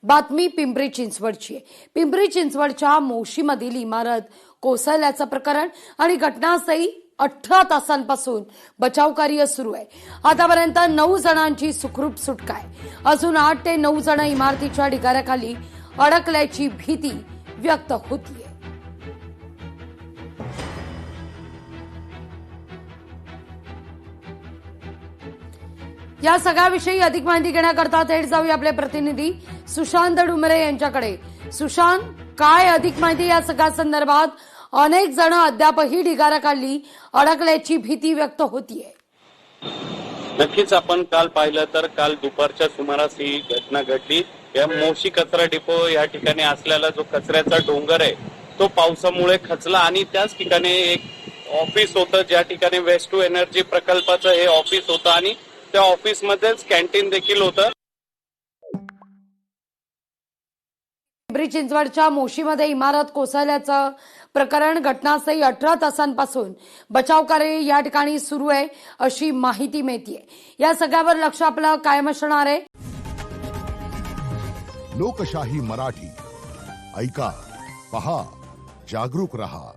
बातमी पिंपरी चिंचवडची आहे। पिंपरी चिंचवडच्या मोशीमधील इमारत कोसळल्याचं प्रकरण आणि घटनास्थळी 18 तासांपासून बचाव कार्य सुरू आहे। आतापर्यंत 9 जणांची सुखरूप सुटका आहे। अजून 8 ते 9 जण इमारतीच्या ढिगाऱ्याखाली अडकल्याची भीती व्यक्त होतीये। या सगळ्याविषयी अधिक माहिती घेण्याकरता थेट जाऊया आपले प्रतिनिधी सुशांत डुमरे यांच्याकडे। सुशांत, काय अधिक माहिती या सगळ्या संदर्भात? अनेक जण अद्यापही ढिगाऱ्याखाली अडकल्याची भीती व्यक्त होतीये। नक्कीच आपण काल पाहिलं तर काल दुपारच्या सुमारास ही घटना घडली। या मोशी कचरा डिपो या ठिकाणी असलेला जो कचऱ्याचा डोंगर आहे तो पावसामुळे खचला आणि त्याच ठिकाणी एक ऑफिस होतं, ज्या ठिकाणी वेस्ट टू एनर्जी प्रकल्पाचं हे ऑफिस होतं आणि त्या ऑफिस मध्येच कॅन्टीन देखील होतं। पिंपरी चिंचवडच्या मोशीमध्ये इमारत कोसळल्याचं प्रकरण घटनास्थळी 18 तासांपासून बचाव कार्य या ठिकाणी सुरू आहे अशी माहिती मिळतेय। या सगळ्यावर लक्ष आपलं कायम असणार आहे। लोकशाही मराठी ऐका, पहा, जागरूक रहा।